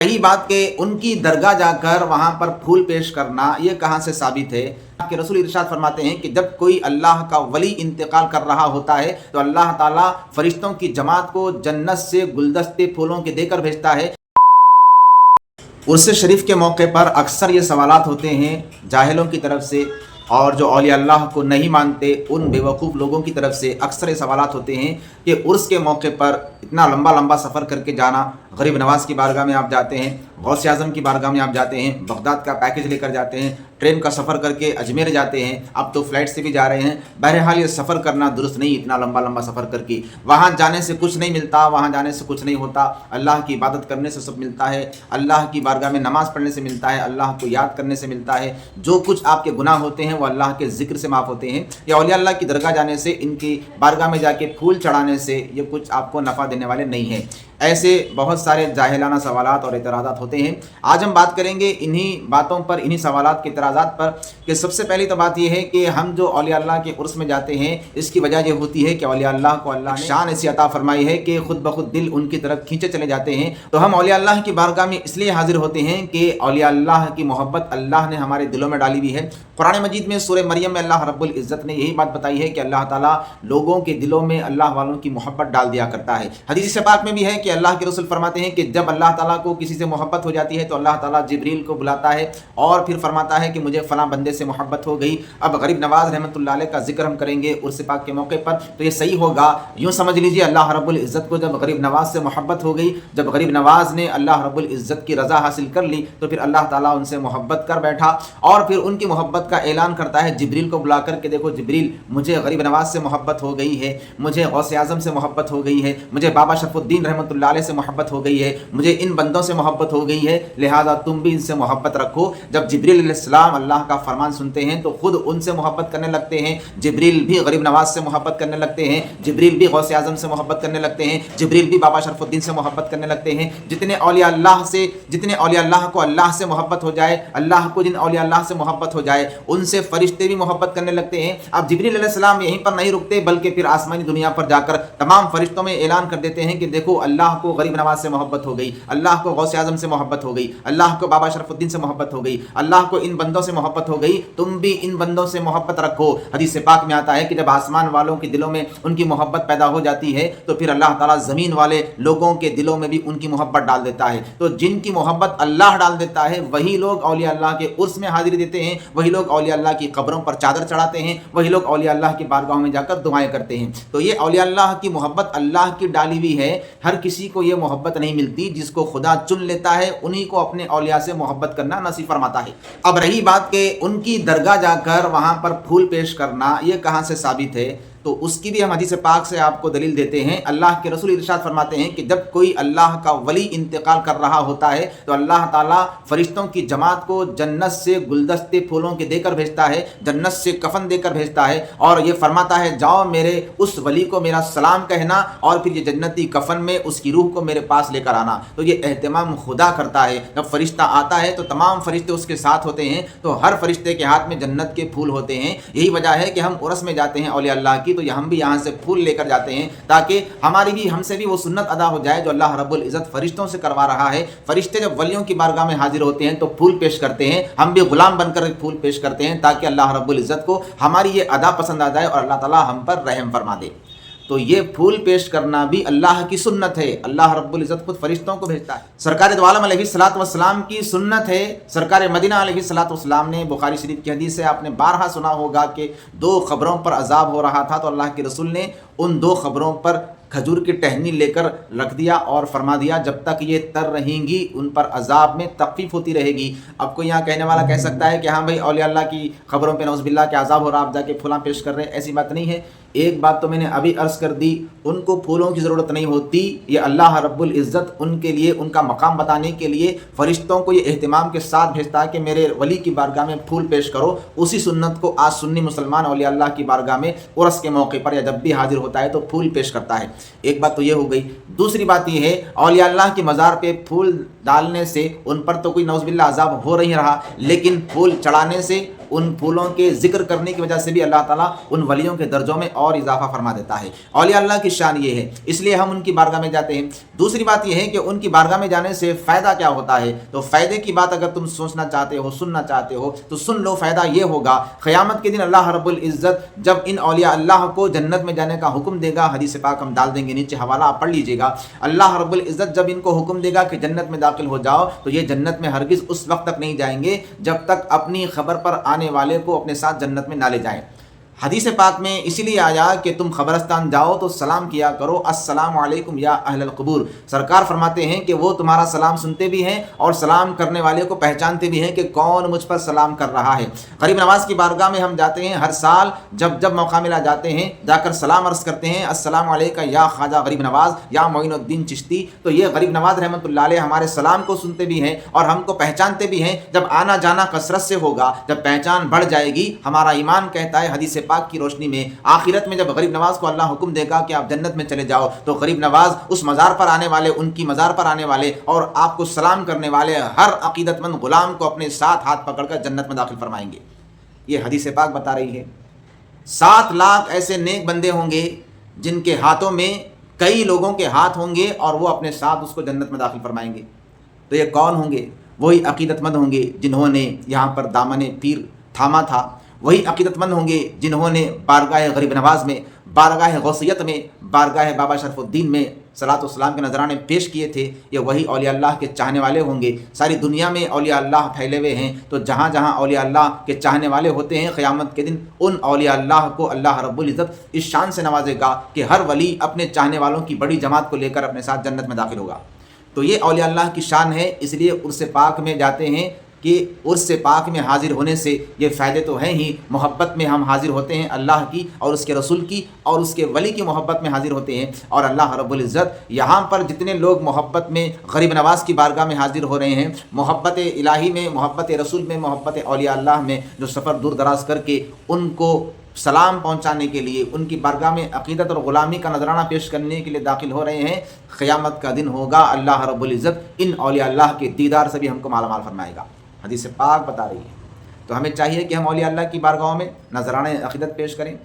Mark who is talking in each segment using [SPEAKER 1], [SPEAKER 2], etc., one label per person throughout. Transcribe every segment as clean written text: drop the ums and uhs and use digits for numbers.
[SPEAKER 1] रही बात कि उनकी दरगाह जाकर वहाँ पर फूल पेश करना, ये कहाँ से साबित है? कि रसूल इरशाद फरमाते हैं कि जब कोई अल्लाह का वली इंतकाल कर रहा होता है तो अल्लाह ताला फरिश्तों की जमात को जन्नत से गुलदस्ते फूलों के देकर भेजता है। उर्स शरीफ के मौके पर अक्सर ये सवालात होते हैं जाहिलों की तरफ से, और जो औलिया अल्लाह को नहीं मानते उन बेवकूफ़ लोगों की तरफ से अक्सर ये सवालात होते हैं कि उर्स के मौके पर इतना लंबा लंबा सफ़र करके जाना, गरीब नवाज़ की बारगाह में आप जाते हैं, गौस आज़म की बारगाह में आप जाते हैं, बगदाद का पैकेज लेकर जाते हैं, ट्रेन का सफ़र करके अजमेर जाते हैं, अब तो फ्लाइट से भी जा रहे हैं। बहरहाल ये सफ़र करना दुरुस्त नहीं, इतना लंबा लंबा सफ़र करके वहाँ जाने से कुछ नहीं मिलता, वहाँ जाने से कुछ नहीं होता। अल्लाह की इबादत करने से सब मिलता है, अल्लाह की बारगाह में नमाज़ पढ़ने से मिलता है, अल्लाह को याद करने से मिलता है। जो कुछ आपके गुनाह होते हैं वो अल्लाह के ज़िक्र से माफ़ होते हैं। या औलिया अल्लाह की दरगाह जाने से, इनकी बारगाह में जाके फूल चढ़ाने से ये कुछ आपको नफ़ा देने वाले नहीं हैं। ऐसे बहुत सारे जाहिलाना सवालात और एतराज़ात होते हैं। आज हम बात करेंगे इन्हीं बातों पर, इन्हीं सवालात के एतराज़ात पर कि सबसे पहली तो बात यह है कि हम जो औलिया अल्लाह के उर्स में जाते हैं इसकी वजह यह होती है कि औलिया अल्लाह को अल्लाह ने शान ऐसी अता फरमाई है कि खुद ब खुद दिल उनकी तरफ खींचे चले जाते हैं। तो हम औलिया अल्लाह की बारगाह में इसलिए हाजिर होते हैं कि औलिया अल्लाह की मोहब्बत अल्लाह ने हमारे दिलों में डाली हुई है। कुरान मजीद में सूरह मरियम में अल्लाह रब्बुल इज़्ज़त ने यही बात बताई है कि अल्लाह ताला लोगों के दिलों में अल्लाह वालों की मोहब्बत डाल दिया करता है। हदीस पाक में भी है कि अल्लाह के रसूल फरमाते हैं कि जब अल्लाह ताला को किसी से मोहब्बत हो जाती है तो अल्लाह ताला जिब्रील को बुलाता है और फिर फरमाता है कि मुझे फ़लाँ बंदे से मोहब्बत हो गई। अब गरीब नवाज़ रहमतुल्लाह अलैह का जिक्र हम करेंगे उर्स पाक के मौके पर, तो ये सही होगा। यूँ समझ लीजिए अल्लाह रब्बुल इज़्ज़त को जब गरीब नवाज़ से मोहब्बत हो गई, जब गरीब नवाज़ ने अल्लाह रब्बुल इज़्ज़त की रज़ा हासिल कर ली तो फिर अल्लाह ताला उनसे मोहब्बत कर बैठा और फिर उनकी मोहब्बत का ऐलान करता है जिब्रील को बुला कर के, देखो जिब्रील मुझे गरीब नवाज़ से मोहब्बत हो गई है, मुझे गौस आज़म से मोहब्बत हो गई है, मुझे बाबा शरफुद्दीन रहमतुल्लाह अलैह से मोहब्बत हो गई है, मुझे इन बंदों से मोहब्बत हो गई है, लिहाजा तुम भी इनसे मोहब्बत रखो। जब जिब्रील अलैहिस्सलाम अल्लाह का फरमान सुनते हैं तो खुद उनसे मोहब्बत करने लगते हैं। जिब्रील भी गरीब नवाज से मोहब्बत करने लगते हैं, जिब्रील भी गौस आज़म से मोहब्बत करने लगते हैं, जिब्रील भी बाबा शरफुद्दीन से मोहब्बत करने लगते हैं। जितने औलिया अल्लाह को अल्लाह से मोहब्बत हो जाए, अल्लाह को जिन औलिया अल्लाह से मोहब्बत हो जाए उनसे फरिश्ते भी मोहब्बत करने लगते हैं। अब जिब्रील अलैहिस्सलाम यहीं पर नहीं रुकते बल्कि फिर आसमानी दुनिया पर जाकर तमाम फरिश्तों में ऐलान कर देते हैं कि देखो अल्लाह को गरीब नवाज से मोहब्बत हो गई, अल्लाह को गौस आज़म से मोहब्बत हो गई, अल्लाह को बाबा शरफुद्दीन से मोहब्बत हो गई, अल्लाह को इन बंदों से मोहब्बत हो गई, तुम भी इन बंदों से मोहब्बत रखो। हदीस पाक में आता है कि जब आसमान वालों के दिलों में उनकी मोहब्बत पैदा हो जाती है तो फिर अल्लाह ताला ज़मीन वाले लोगों के दिलों में भी उनकी मोहब्बत डाल देता है। तो जिनकी मोहब्बत अल्लाह डाल देता है वही लोग औलिया अल्लाह के उर्स में हाजिरी देते हैं, वही लोग औलिया अल्लाह की कब्रों पर चादर चढ़ाते हैं, वही लोग औलिया अल्लाह की बारगाहों में जाकर दुआएं करते हैं। तो ये औलिया अल्लाह की मोहब्बत अल्लाह की डाली हुई है। हर किसी को ये मोहब्बत नहीं मिलती, जिसको खुदा चुन लेता है उन्हीं को अपने औलिया से मोहब्बत करना नसीब फरमाता है। अब रही बात कि उनकी दरगाह जाकर वहाँ पर फूल पेश करना, ये कहाँ से साबित है, तो उसकी भी हम हदीस पाक से आपको दलील देते हैं। अल्लाह के रसूल इरशाद फरमाते हैं कि जब कोई अल्लाह का वली इंतकाल कर रहा होता है तो अल्लाह ताला फरिश्तों की जमात को जन्नत से गुलदस्ते फूलों के देकर भेजता है, जन्नत से कफन देकर भेजता है और ये फरमाता है जाओ मेरे उस वली को मेरा सलाम कहना और फिर ये जन्नती कफन में उसकी रूह को मेरे पास लेकर आना। तो ये एहतमाम खुदा करता है। जब फरिश्ता आता है तो तमाम फरिश्ते उसके साथ होते हैं, तो हर फरिश्ते के हाथ में जन्नत के फूल होते हैं। यही वजह है कि हम उर्स में जाते हैं औलिया अल्लाह की तो हम भी यहाँ से फूल लेकर जाते हैं ताकि हमसे भी वो सुन्नत अदा हो जाए जो अल्लाह रब्बुल इज़्ज़त फरिश्तों से करवा रहा है। फरिश्ते जब वलियों की बारगाह में हाजिर होते हैं तो फूल पेश करते हैं, हम भी गुलाम बनकर फूल पेश करते हैं ताकि अल्लाह रब्बुल इज़्ज़त को हमारी ये अदा पसंद आ जाए और अल्लाह ताला हम पर रहम फरमा दे। तो ये फूल पेश करना भी अल्लाह की सुन्नत है। अल्लाह रब्बुल इज़्ज़त खुद फरिश्तों को भेजता है। सरकार दो आलम अलैहिस्सलातु वस्सलाम की सुन्नत है। सरकार मदीना अलैहिस्सलातु वस्सलाम ने, बुखारी शरीफ की हदीस से आपने बारहा सुना होगा कि 2 ख़बरों पर अजाब हो रहा था तो अल्लाह के रसूल ने उन 2 ख़बरों पर खजूर की टहनी लेकर रख दिया और फरमा दिया जब तक ये तर रहेंगी उन पर अजाब में तखफीफ होती रहेगी। अब कोई यहाँ कहने वाला कह सकता है कि हाँ भाई औलिया अल्लाह की खबरों पे नौज़ुबिल्लाह के अजाब हो रहा, आप जाके फूला पेश कर रहे हैं, ऐसी बात नहीं है। एक बात तो मैंने अभी अर्ज़ कर दी, उनको फूलों की ज़रूरत नहीं होती। ये अल्लाह रब्बुल इज़्ज़त उनके लिए उनका मकाम बताने के लिए फ़रिश्तों को ये एहतिमाम के साथ भेजता है कि मेरे वली की बारगाह में फूल पेश करो। उसी सुन्नत को आज सुन्नी मुसलमान औलिया अल्लाह की बारगाह में उर्स के मौके पर या जब भी हाजिर होता है तो फूल पेश करता है। एक बात तो ये हो गई। दूसरी बात ये है औलिया अल्लाह की मज़ार पे फूल डालने से उन पर तो कोई नौज़ुबिल्लाह अज़ाब हो नहीं रहा, लेकिन फूल चढ़ाने से ان پھولوں کے ذکر کرنے کی وجہ سے بھی اللہ تعالیٰ ان ولیوں کے درجوں میں اور اضافہ فرما دیتا ہے۔ اولیاء اللہ کی شان یہ ہے، اس لیے ہم ان کی بارگاہ میں جاتے ہیں۔ دوسری بات یہ ہے کہ ان کی بارگاہ میں جانے سے فائدہ کیا ہوتا ہے، تو فائدے کی بات اگر تم سوچنا چاہتے ہو، سننا چاہتے ہو تو سن لو۔ فائدہ یہ ہوگا، قیامت کے دن اللہ رب العزت جب ان اولیاء اللہ کو جنت میں جانے کا حکم دے گا، حدیث پاک ہم ڈال دیں گے نیچے، حوالہ آپ پڑھ لیجئے گا۔ اللہ رب العزت جب ان کو حکم دے گا کہ جنت میں داخل ہو جاؤ، تو یہ جنت میں ہرگز اس وقت تک نہیں جائیں گے جب تک اپنی خبر پر آنے والے کو اپنے ساتھ جنت میں نہ لے جائیں۔ حدیث پاک میں اسی لیے آیا کہ تم قبرستان جاؤ تو سلام کیا کرو، السلام علیکم یا اہل القبور۔ سرکار فرماتے ہیں کہ وہ تمہارا سلام سنتے بھی ہیں اور سلام کرنے والے کو پہچانتے بھی ہیں کہ کون مجھ پر سلام کر رہا ہے۔ غریب نواز کی بارگاہ میں ہم جاتے ہیں، ہر سال جب موقع ملا جاتے ہیں، جا کر سلام عرض کرتے ہیں، السلام علیکم یا خواجہ غریب نواز یا معین الدین چشتی۔ تو یہ غریب نواز رحمۃ اللہ علیہ ہمارے سلام کو سنتے بھی ہیں اور ہم کو پہچانتے بھی ہیں۔ جب آنا جانا کثرت سے ہوگا، جب پہچان بڑھ جائے گی، ہمارا ایمان کہتا ہے حدیث پاک کی روشنی میں آخرت میں جب غریب نواز کو اللہ حکم دے گا کہ آپ جنت میں چلے جاؤ، تو غریب نواز اس مزار پر آنے والے، ان کی مزار پر آنے والے اور آپ کو سلام کرنے والے ہر عقیدت مند غلام کو اپنے ساتھ ہاتھ پکڑ کر جنت میں داخل فرمائیں گے۔ یہ حدیث پاک بتا رہی ہے۔ 7 لاکھ ایسے نیک بندے ہوں گے جن کے ہاتھوں میں کئی لوگوں کے ہاتھ ہوں گے اور وہ اپنے ساتھ اس کو جنت میں داخل فرمائیں گے۔ تو یہ کون ہوں گے؟ وہی عقیدت مند ہوں گے جنہوں نے یہاں پر دامن پیر تھاما تھا، وہی عقیدت مند ہوں گے جنہوں نے بارگاہ غریب نواز میں، بارگاہ غوثیت میں، بارگاہ بابا شرف الدین میں صلاۃ والسلام کے نذرانے پیش کیے تھے۔ یہ وہی اولیاء اللہ کے چاہنے والے ہوں گے۔ ساری دنیا میں اولیاء اللہ پھیلے ہوئے ہیں، تو جہاں جہاں اولیاء اللہ کے چاہنے والے ہوتے ہیں، قیامت کے دن ان اولیاء اللہ کو اللہ رب العزت اس شان سے نوازے گا کہ ہر ولی اپنے چاہنے والوں کی بڑی جماعت کو لے کر اپنے ساتھ جنت میں داخل ہوگا۔ تو یہ اولیاء اللہ کی شان ہے، اس لیے عرس پاک میں جاتے ہیں کہ عرس پاک میں حاضر ہونے سے یہ فائدے تو ہیں ہی، محبت میں ہم حاضر ہوتے ہیں اللہ کی اور اس کے رسول کی اور اس کے ولی کی محبت میں حاضر ہوتے ہیں، اور اللہ رب العزت یہاں پر جتنے لوگ محبت میں غریب نواز کی بارگاہ میں حاضر ہو رہے ہیں، محبت الہی میں، محبت رسول میں، محبت اولیاء اللہ میں جو سفر دور دراز کر کے ان کو سلام پہنچانے کے لیے، ان کی بارگاہ میں عقیدت اور غلامی کا نذرانہ پیش کرنے کے لیے داخل ہو رہے ہیں، قیامت کا دن ہوگا، اللہ رب العزت ان اولیاء اللہ کے دیدار سے بھی ہم کو مالا مال فرمائے گا۔ حدیث پاک بتا رہی ہے۔ تو ہمیں چاہیے کہ ہم اولیاء اللہ کی بارگاہوں میں نذرانہ عقیدت پیش کریں۔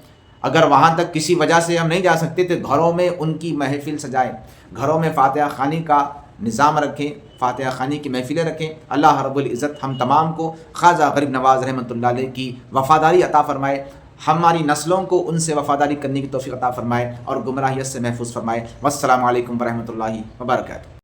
[SPEAKER 1] اگر وہاں تک کسی وجہ سے ہم نہیں جا سکتے تو گھروں میں ان کی محفل سجائیں، گھروں میں فاتحہ خوانی کا نظام رکھیں، فاتحہ خوانی کی محفلیں رکھیں۔ اللہ رب العزت ہم تمام کو خواجہ غریب نواز رحمۃ اللہ علیہ کی وفاداری عطا فرمائے، ہماری نسلوں کو ان سے وفاداری کرنے کی توفیق عطا فرمائے اور گمراہیت سے محفوظ فرمائے۔ والسلام علیکم ورحمۃ اللہ وبرکاتہ۔